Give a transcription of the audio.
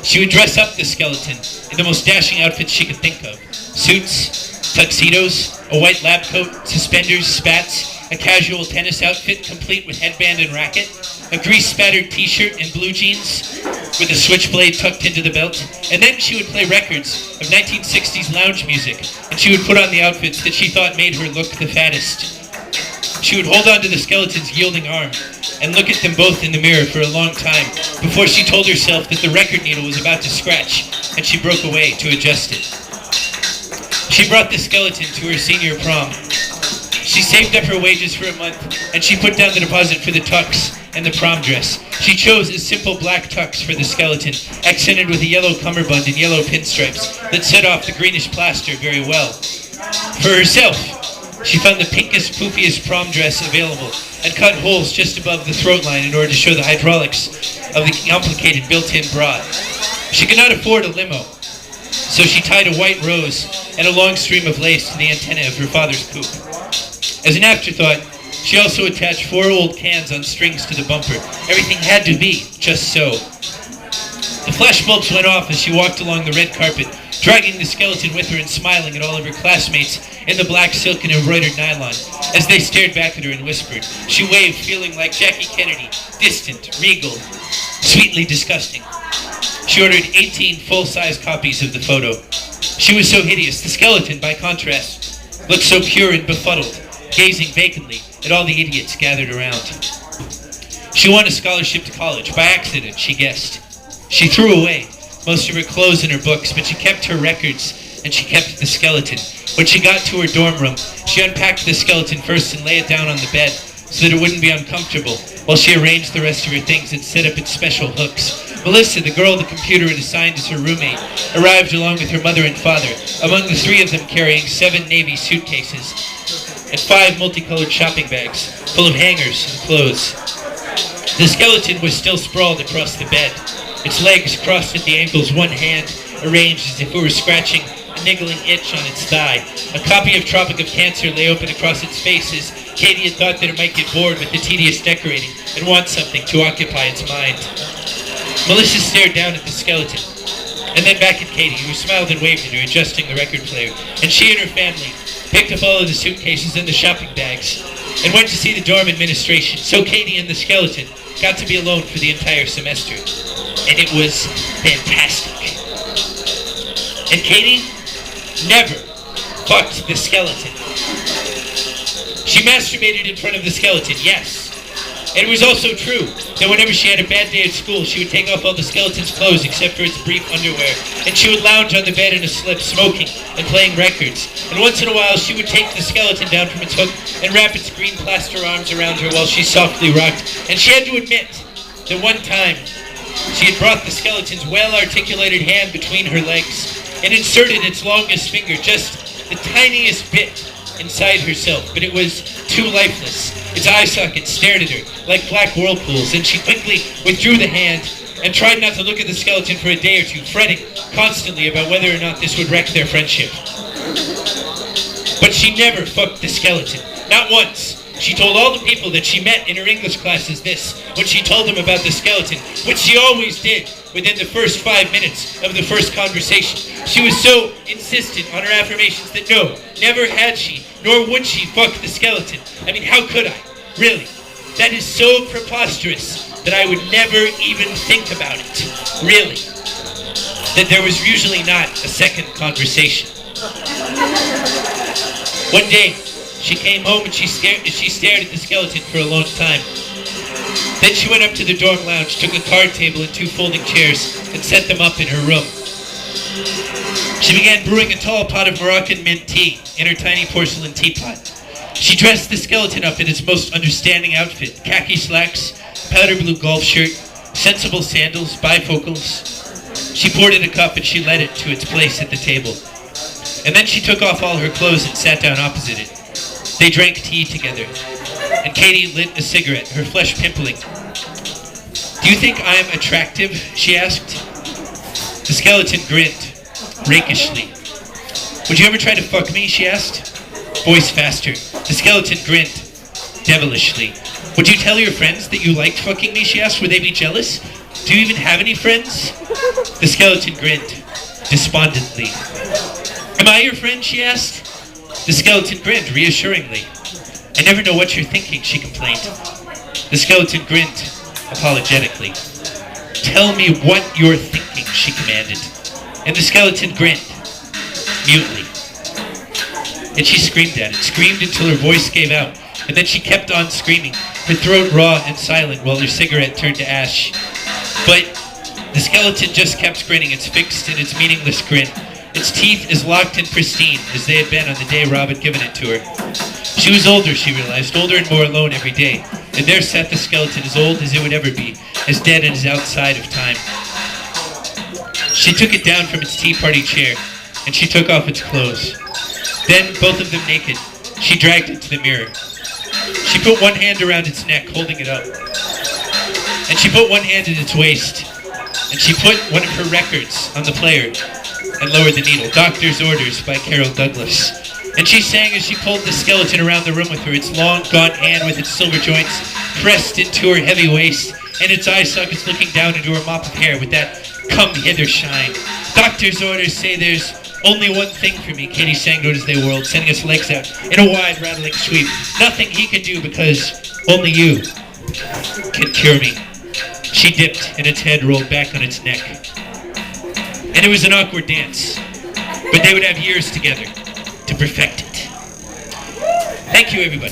She would dress up the skeleton in the most dashing outfits she could think of. Suits, tuxedos, a white lab coat, suspenders, spats, a casual tennis outfit complete with headband and racket, a grease-spattered t-shirt and blue jeans with a switchblade tucked into the belt, and then she would play records of 1960s lounge music, and she would put on the outfits that she thought made her look the fattest. She would hold on to the skeleton's yielding arm and look at them both in the mirror for a long time before she told herself that the record needle was about to scratch, and she broke away to adjust it. She brought the skeleton to her senior prom. She saved up her wages for a month, and she put down the deposit for the tux and the prom dress. She chose a simple black tux for the skeleton, accented with a yellow cummerbund and yellow pinstripes that set off the greenish plaster very well. For herself, she found the pinkest, poofiest prom dress available and cut holes just above the throat line in order to show the hydraulics of the complicated built-in bra. She could not afford a limo, so she tied a white rose and a long stream of lace to the antenna of her father's coupe. As an afterthought, she also attached 4 old cans on strings to the bumper. Everything had to be just so. The flashbulbs went off as she walked along the red carpet, dragging the skeleton with her and smiling at all of her classmates in the black silk and embroidered nylon. As they stared back at her and whispered, she waved, feeling like Jackie Kennedy, distant, regal, sweetly disgusting. She ordered 18 full-size copies of the photo. She was so hideous. The skeleton, by contrast, looked so pure and befuddled, gazing vacantly at all the idiots gathered around. She won a scholarship to college. By accident, she guessed. She threw away most of her clothes and her books, but she kept her records, and she kept the skeleton. When she got to her dorm room, she unpacked the skeleton first and lay it down on the bed so that it wouldn't be uncomfortable, while she arranged the rest of her things and set up its special hooks. Melissa, the girl the computer had assigned as her roommate, arrived along with her mother and father, among the 3 of them carrying 7 navy suitcases and 5 multicolored shopping bags full of hangers and clothes. The skeleton was still sprawled across the bed, its legs crossed at the ankles, one hand arranged as if it were scratching a niggling itch on its thigh. A copy of Tropic of Cancer lay open across its face as Katie had thought that it might get bored with the tedious decorating and want something to occupy its mind. Melissa stared down at the skeleton, and then back at Katie, who smiled and waved at her, adjusting the record player, and she and her family picked up all of the suitcases and the shopping bags and went to see the dorm administration, so Katie and the skeleton got to be alone for the entire semester. And it was fantastic. And Katie never fucked the skeleton. She masturbated in front of the skeleton, yes. And it was also true that whenever she had a bad day at school, she would take off all the skeleton's clothes except for its brief underwear, and she would lounge on the bed in a slip, smoking and playing records. And once in a while, she would take the skeleton down from its hook and wrap its green plaster arms around her while she softly rocked. And she had to admit that one time, she had brought the skeleton's well-articulated hand between her legs and inserted its longest finger, just the tiniest bit, inside herself, but it was too lifeless. Its eye sockets stared at her like black whirlpools, and she quickly withdrew the hand and tried not to look at the skeleton for a day or two, fretting constantly about whether or not this would wreck their friendship. But she never fucked the skeleton. Not once. She told all the people that she met in her English classes this, when she told them about the skeleton, which she always did within the first 5 minutes of the first conversation. She was so insistent on her affirmations that no, never had she, nor would she fuck the skeleton. I mean, how could I? Really? That is so preposterous that I would never even think about it. Really? That there was usually not a second conversation. One day, she came home and she stared at the skeleton for a long time. Then she went up to the dorm lounge, took a card table and 2 folding chairs, and set them up in her room. She began brewing a tall pot of Moroccan mint tea in her tiny porcelain teapot. She dressed the skeleton up in its most understanding outfit: khaki slacks, powder blue golf shirt, sensible sandals, bifocals. She poured in a cup and she led it to its place at the table. And then she took off all her clothes and sat down opposite it. They drank tea together, and Katie lit a cigarette, her flesh pimpling. "Do you think I'm attractive?" she asked. The skeleton grinned, rakishly. "Would you ever try to fuck me?" she asked. Voice faster. The skeleton grinned, devilishly. "Would you tell your friends that you liked fucking me?" she asked. "Would they be jealous?" Do you even have any friends? The skeleton grinned, despondently. Am I your friend, she asked. The skeleton grinned reassuringly. I never know what you're thinking, she complained. The skeleton grinned, apologetically. Tell me what you're thinking, she commanded. And the skeleton grinned, mutely. And she screamed at it, screamed until her voice gave out, and then she kept on screaming, her throat raw and silent while her cigarette turned to ash. But the skeleton just kept grinning, its fixed and its meaningless grin, its teeth as locked and pristine as they had been on the day Rob had given it to her. She was older, she realized, older and more alone every day, and there sat the skeleton as old as it would ever be, as dead and as outside of time. She took it down from its tea party chair, and she took off its clothes. Then, both of them naked, she dragged it to the mirror. She put one hand around its neck, holding it up. And she put one hand at its waist. And she put one of her records on the player and lowered the needle. Doctor's Orders by Carol Douglas. And she sang as she pulled the skeleton around the room with her, its long, gaunt hand with its silver joints pressed into her heavy waist, and its eye sockets looking down into her mop of hair with that come-hither shine. Doctor's orders say there's only one thing for me, Katie sang note as they whirled, sending its legs out in a wide, rattling sweep. Nothing he can do because only you can cure me. She dipped, and its head rolled back on its neck. And it was an awkward dance, but they would have years together to perfect it. Thank you, everybody.